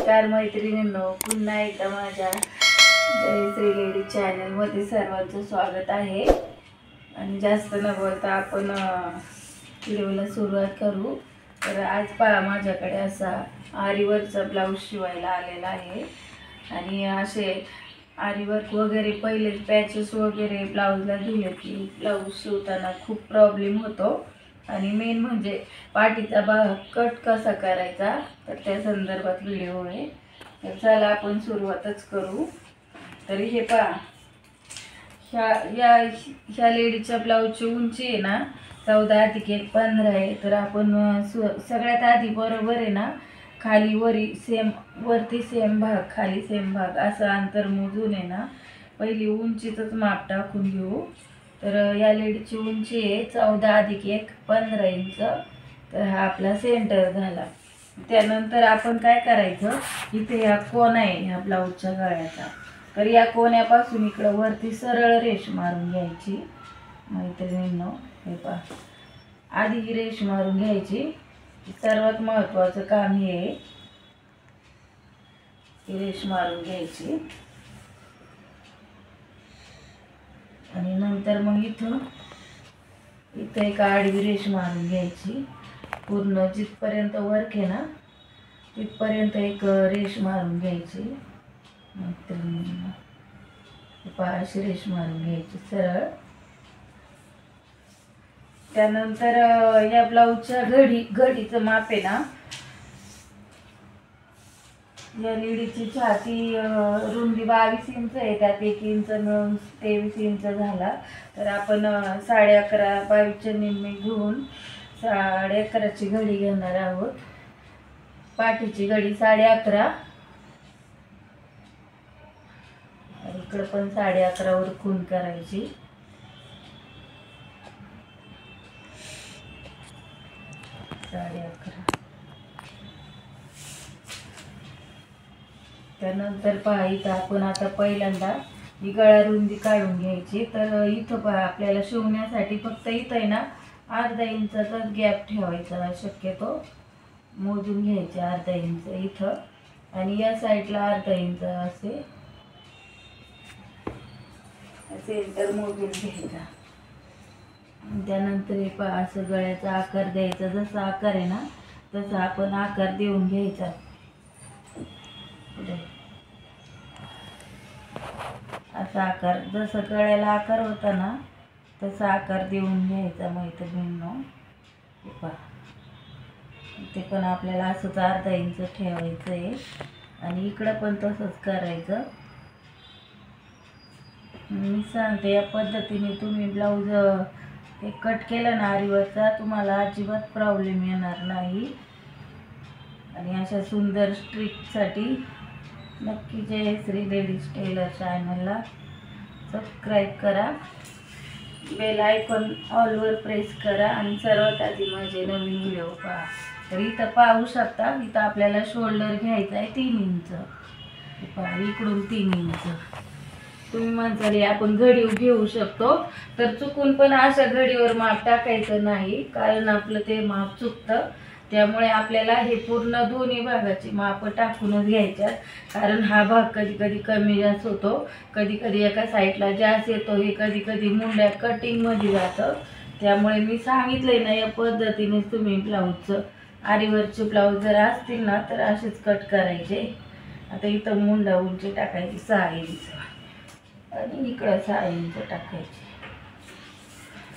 नमस्कार मैत्रिणींनो, पुन्हा एकदा माझ्या जयश्री लेडी चॅनलमध्ये सर्वांचं स्वागत आहे। आणि जास्त न बोलता आपण व्हिडिओला सुरुवात करू। तर आज पहा माझ्याकडे असा आरीवर्कचा ब्लाऊज शिवायला आलेला आहे। आणि असे आरीवर्क वगैरे पहिले पॅचेस वगैरे ब्लाऊजला दिले की ब्लाऊज शिवताना खूप प्रॉब्लेम होतो। आणि मेन म्हणजे पाठीचा भाग कट कसा करायचा तर त्या संदर्भात व्हिडिओ आहे। तर चला आपण सुरुवातच करू। तर हे पहा, ह्या लेडीच्या ब्लाऊजची उंची आहे ना 14 अधिक 1 15 आहे। तर आपण सगळ्यात आधी बरोबर आहे ना खाली वरी सेम, वरती सेम भाग खाली सेम भाग असं अंतर मोजून आहे ना पहिली उंचीचंच माप टाकून घेऊ। तर या लेडीची उंची आहे 14 अधिक 1 15 इंच। तर हा आपला सेंटर झाला। त्यानंतर आपण काय करायचं, इथे हा कोन आहे ह्या ब्लाऊजच्या गळ्याचा, तर या कोण्यापासून इकडं वरती सरळ रेष मारून घ्यायची। मैत्रिणींनो हे पहा, आधी ही रेष मारून घ्यायची। सर्वात महत्त्वाचं काम हे आहे, ही रेष मारून घ्यायची। आणि नंतर मग इथं एक आडवी रेष मारून घ्यायची। पूर्ण जिथपर्यंत वर्क आहे ना तिथपर्यंत एक रेष मारून घ्यायची। अशी रेष मारून घ्यायची सरळ। त्यानंतर या ब्लाऊजच्या घडीचं माप आहे ना, या लेडीची छाती रुंदी 22 इंच आहे, त्यात 1 इंच मिळून 23 इंच झाला। तर आपण 11.5 22च्या निम्मे घेऊन 11.5ची घडी घेणार आहोत। पाठीची घडी 11.5, इकडे पण 11.5 वर खून करायची। त्यानंतर पहा इथं आपण आता पहिल्यांदा ही गळा रुंदी काढून घ्यायची। तर इथं पहा आपल्याला शिवण्यासाठी फक्त इथं आहे ना अर्धा इंचाचा गॅप ठेवायचा, शक्यतो मोजून घ्यायचे अर्धा इंच इथं, आणि या साईडला अर्धा इंच असे सेंटर मोजून घ्यायचा। त्यानंतर हे पहा असं गळ्याचा आकार द्यायचा, जसा आकार आहे ना तसा आपण आकार देऊन घ्यायचा। असा आकार, जसा गळ्याला आकार होता ना तसा आकार देऊन घ्यायचा मैत्रिणींनो। हे पहा, ते पण आपल्याला असंच अर्धा इंच ठेवायचं आहे आणि इकडं पण तसंच करायचं। मी सांगते या पद्धतीने तुम्ही ब्लाऊज हे कट केलं ना आरीवर्कचा, तुम्हाला अजिबात प्रॉब्लेम येणार नाही। आणि अशा सुंदर स्ट्रिपसाठी नक्की जयश्री लेडीज टेलर चॅनलला सबस्क्राईब करा, बेल आयकॉन ऑलवर प्रेस करा आणि सर्वात आधी माझे नवीन व्हिडिओ पहा। तर इथं पाहू शकता, इथं आपल्याला शोल्डर घ्यायचा आहे 3 इंच, पहा इकडून 3 इंच। तुम्ही म्हणताल आपण घडीव घेऊ शकतो, तर चुकून पण अशा घडीवर माप टाकायचं नाही, कारण आपलं ते माप चुकतं। त्यामुळे आपल्याला हे पूर्ण दोन्ही भागाची माप टाकूनच घ्यायच्यात, कारण हा भाग कधी कधी कमी जास्त होतो, कधी कधी एका साईडला जास्त येतो, हे कधी कधी मुंड्या कटिंगमध्ये जातं। त्यामुळे मी सांगितलंय ना या पद्धतीने तुम्ही ब्लाऊजचं आरीवर्कचे ब्लाऊज जर असतील ना तर असेच कट करायचे। आता इथं मुंडा उंची टाकायची 6 इंच आणि इकडं 6 इंच टाकायची।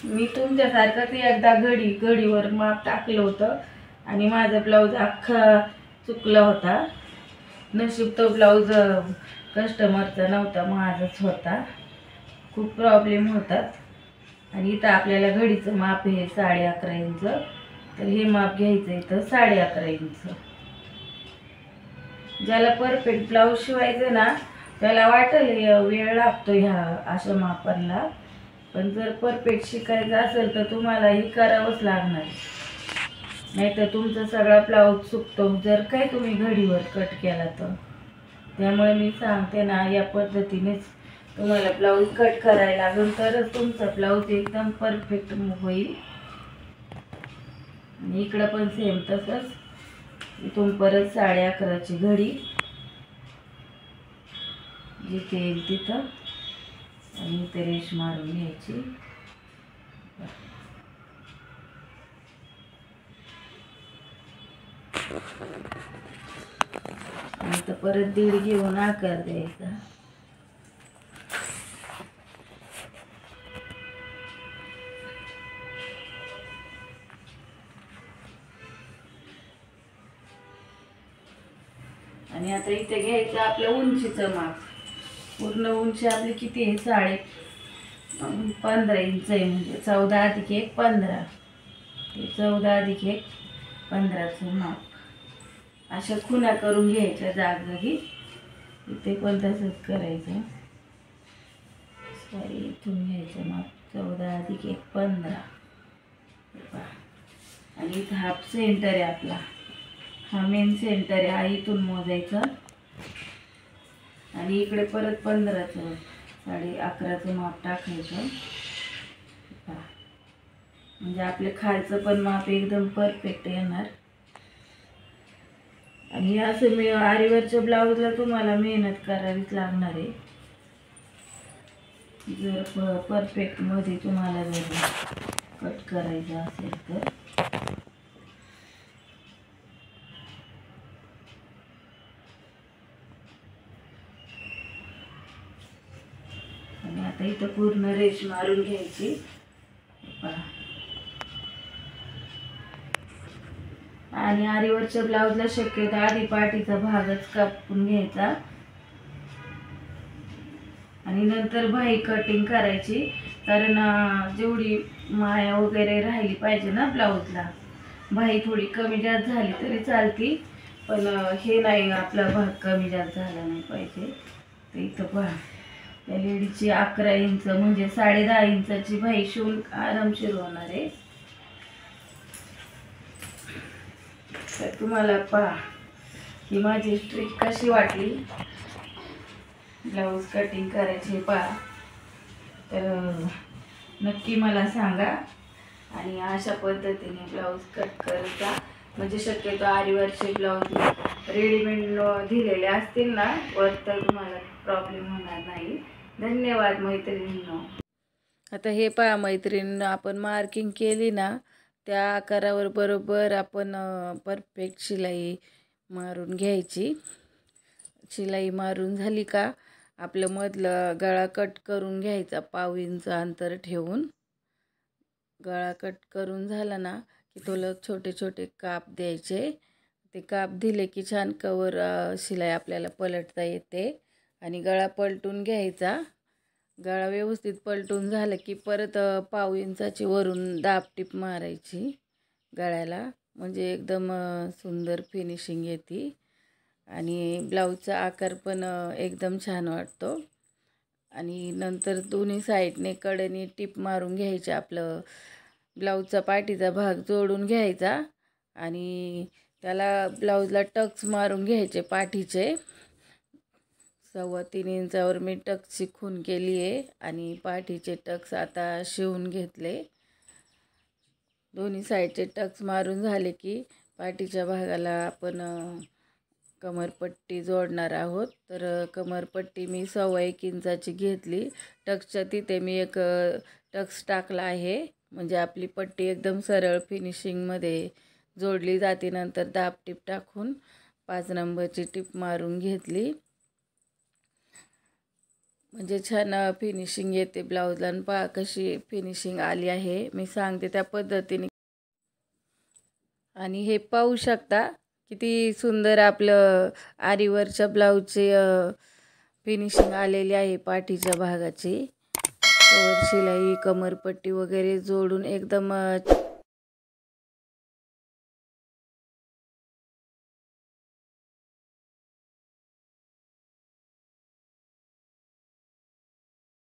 मी तुमच्यासारखंच एकदा घडीवर माप टाकलं होतं आणि माझा ब्लाऊज अख्खा चुकला होता। नशीब तो ब्लाऊज कस्टमरचा नव्हता, माझाच होता। खूप प्रॉब्लेम होतात। आणि इथं आपल्याला घडीचं माप आहे 11.5 इंच, तर हे माप घ्यायचं इथं 11.5 इंच। ज्याला परफेक्ट ब्लाऊज शिवायचं ना त्याला वाटेल वेळ लागतो ह्या अशा मापांना, पण जर परफेक्ट शिकायचं असेल तर तुम्हाला हे करावंच लागणार, नाहीतर तुमचा सगळा ब्लाऊज चुकतो जर काय तुम्ही घडीवर कट केला तर। त्यामुळे मी सांगते ना या पद्धतीनेच तुम्हाला ब्लाऊज कट करायला लागेल, तरच तुमचा ब्लाऊज एकदम परफेक्ट होईल। इकडं पण सेम तसंच, इथून परत 11.5ची घडी जिथे येईल तिथं आणि इथे रेष मारून घ्यायची. आणि तर परत दीड घेऊन आकार द्यायचा. आणि आता इथे घ्यायचं आपल्या उंचीचं माप. पूर्ण उंची आपली किती आहे? 15.5 इंच आहे. म्हणजे 14 अधिक 1 15. ते 14 अधिक 1 15चं माप. अशा खुणा करून घ्यायच्या जागोजागी. इथे पण तसंच करायचं. सॉरी, इथून घ्यायचं माप 14 अधिक 1 15. आणि इथं हाफ सेंटर आहे आपला. हा मेन सेंटर आहे. हा इथून मोजायचा आणि इकडे परत 15चं 11.5चं माप टाकायचं. म्हणजे आपले खालचं पण माप एकदम परफेक्ट येणार. आणि असं मी आरीवरच्या ब्लाऊजला तुम्हाला मेहनत करावीच लागणार आहे. जर परफेक्ट मध्ये तुम्हाला जर कट करायचं असेल तर. आणि आता इथं पूर्ण रेष मारून घ्यायची. आणि आरीवरच्या ब्लाऊजला शक्यतो आधी पाठीचा भागच कापून घ्यायचा आणि नंतर बाही कटिंग करायची. कारण जेवढी माया वगैरे राहिली पाहिजे ना ब्लाऊजला, बाही थोडी कमी जास्त झाली तरी चालती, पण हे नाही, आपला भाग कमी जास्त झाला नाही पाहिजे. तर इथं पहा, त्या लेडीची 11 इंच म्हणजे 10.5 इंचाची बाही शिवून आरामशीर होणार आहे. तर तुम्हाला पहा ही माझी ट्रिक कशी वाटली ब्लाऊज कटिंग करायची पहा, तर नक्की मला सांगा. आणि अशा पद्धतीने ब्लाऊज कट करायचा. म्हणजे शक्यतो आरीवरचे ब्लाऊज रेडीमेड दिलेले असतील ना वर, तर तुम्हाला प्रॉब्लेम होणार नाही. धन्यवाद मैत्रिणींनो. आता हे पहा मैत्रिणींनो, आपण मार्किंग केली ना त्या आकारावर बरोबर आपण परफेक्ट शिलाई मारून घ्यायची. शिलाई मारून झाली का आपलं मधलं गळा कट करून घ्यायचा. 1/2 इंच अंतर ठेवून गळा कट करून झाला ना की थोडं छोटे छोटे काप द्यायचे. ते काप दिले की छान कवर शिलाई आपल्याला पलटता येते. आणि गळा पलटून घ्यायचा. गळा व्यवस्थित पलटून झालं की परत 1/2 इंचाची वरून दाब टीप मारायची गळ्याला. म्हणजे एकदम सुंदर फिनिशिंग येते आणि ब्लाऊजचा आकार पण एकदम छान वाटतो. आणि नंतर दोन्ही साईडने कडेने टीप मारून घ्यायचे. आपलं ब्लाऊजचा पाठीचा भाग जोडून घ्यायचा आणि त्याला ब्लाऊजला टक्स मारून घ्यायचे पाठीचे. 3.25 इंचावर मी टक्सची खून केली आहे आणि पाठीचे टक्स आता शिवून घेतले. दोन्ही साईडचे टक्स मारून झाले की पाठीच्या भागाला आपण कमरपट्टी जोडणार आहोत. तर कमरपट्टी मी 1.25 इंचाची घेतली. टक्सच्या तिथे मी एक टक्स टाकला आहे. म्हणजे आपली पट्टी एकदम सरळ फिनिशिंगमध्ये जोडली जाते. नंतर दाब टीप टाकून 5 नंबरची टीप मारून घेतली. म्हणजे छान फिनिशिंग येते ब्लाऊजला. आणि पहा कशी फिनिशिंग आली आहे, मी सांगते त्या पद्धतीने. आणि हे पाहू शकता किती सुंदर आपलं आरीवरच्या ब्लाऊजची फिनिशिंग आलेली आहे. पाठीच्या भागाची कवर शिलाई कमरपट्टी वगैरे जोडून एकदम